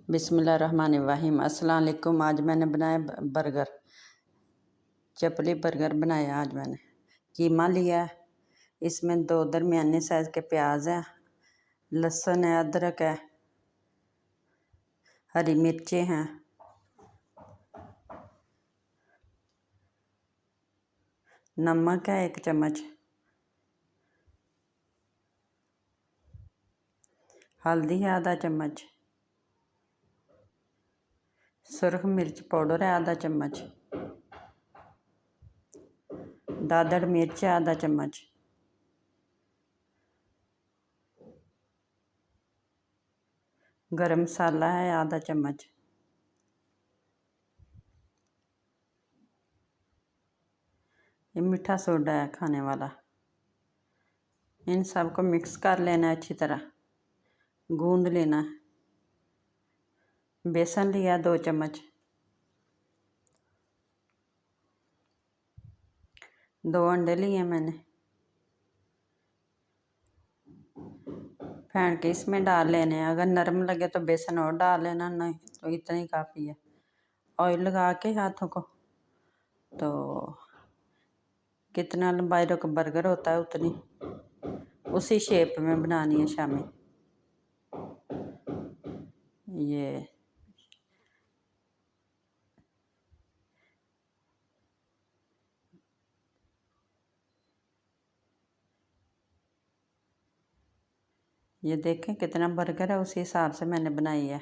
बिस्मिल्लाहिर्रहमानिर्रहीम। अस्सलाम वालेकुम। आज मैंने बनाया बर्गर, चपली बर्गर बनाया। आज मैंने कीमा लिया है, इसमें 2 दरमियाने साइज़ के प्याज हैं, लहसुन है, अदरक है, हरी मिर्चें हैं, नमक है 1 चम्मच, हल्दी है आधा चम्मच, सुरख मिर्च पाउडर है आधा चम्मच, दादड़ मिर्च है आधा चम्मच, गरम मसाला है आधा चम्मच, ये मीठा सोडा है खाने वाला। इन सब को मिक्स कर लेना है, अच्छी तरह गूंद लेना है। बेसन लिया 2 चम्मच, 2 अंडे लिए मैंने, फेंट के इसमें डाल लेने हैं। अगर नरम लगे तो बेसन और डाल लेना, नहीं तो इतना ही काफ़ी है। ऑयल लगा के हाथों को, तो कितना लंबाई का बर्गर होता है उतनी उसी शेप में बनानी है शामी। ये देखें कितना बर्गर है, उसी हिसाब से मैंने बनाई है।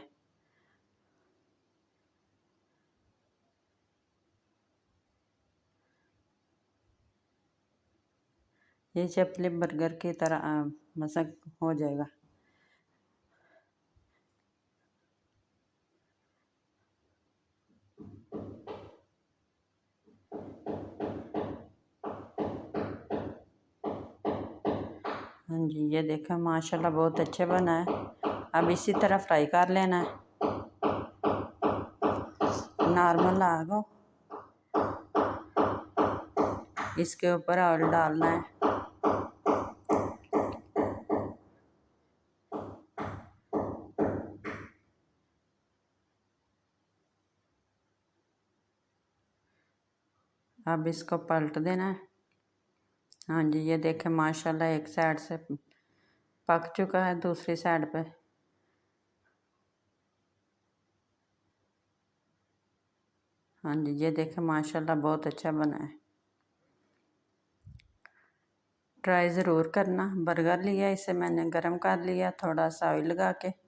ये चपले बर्गर की तरह मसक हो जाएगा। हाँ जी, ये देखें माशाल्लाह बहुत अच्छे बना है। अब इसी तरह फ्राई कर लेना है। नॉर्मल आग हो, इसके ऊपर ऑयल डालना है। अब इसको पलट देना है। हाँ जी, ये देखें माशाल्लाह एक साइड से पक चुका है, दूसरी साइड पे हाँ जी, ये देखें माशाल्लाह बहुत अच्छा बना है। ट्राई ज़रूर करना। बर्गर लिया, इसे मैंने गरम कर लिया थोड़ा सा ऑयल लगा के।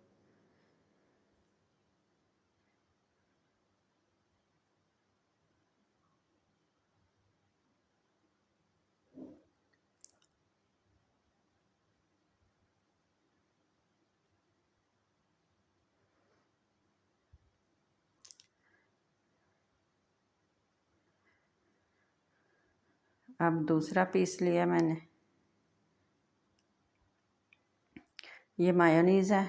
अब दूसरा पीस लिया मैंने। ये मायोनीज़ है,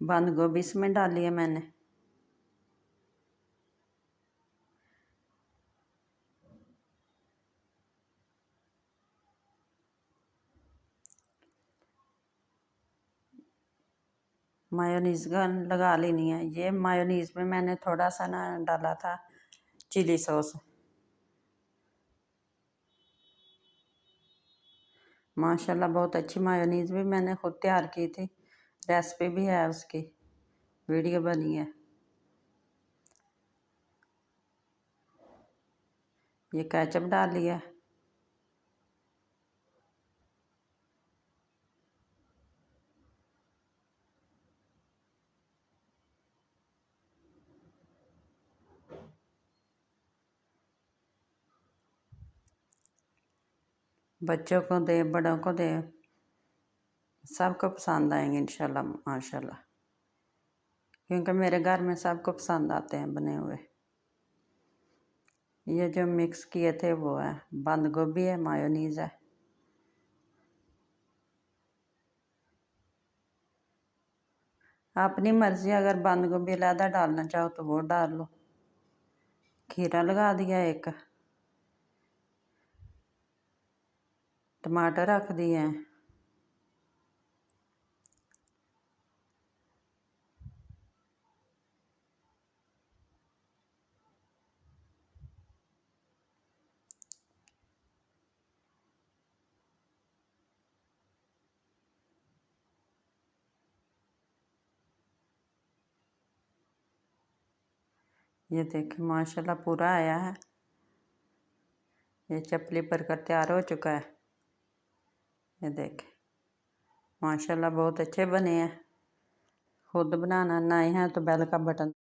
बंद गोभी इसमें डाली है मैंने, मायोनीज़ लगा लेनी है। ये मायोनीज़ में मैंने थोड़ा सा ना डाला था चिली सॉस। माशाल्लाह बहुत अच्छी मायोनीज़ भी मैंने खुद तैयार की थी, रेसिपी भी है उसकी, वीडियो बनी है। ये केचप डाल लिया, बच्चों को दे बड़ों को दे, सबको पसंद आएंगे इंशाल्लाह माशाल्लाह, क्योंकि मेरे घर में सबको पसंद आते हैं बने हुए। ये जो मिक्स किए थे वो है, बंद गोभी है, मायोनीज़ है। अपनी मर्ज़ी, अगर बंद गोभी अलहदा डालना चाहो तो वो डाल लो। खीरा लगा दिया, एक टमाटर रख दिए हैं, ये देखें माशाल्लाह पूरा आया है। ये चपली बर्गर तैयार हो चुका है। ये देखें माशाल्लाह बहुत अच्छे बने हैं। खुद बनाना ना आए हैं तो बेल का बटन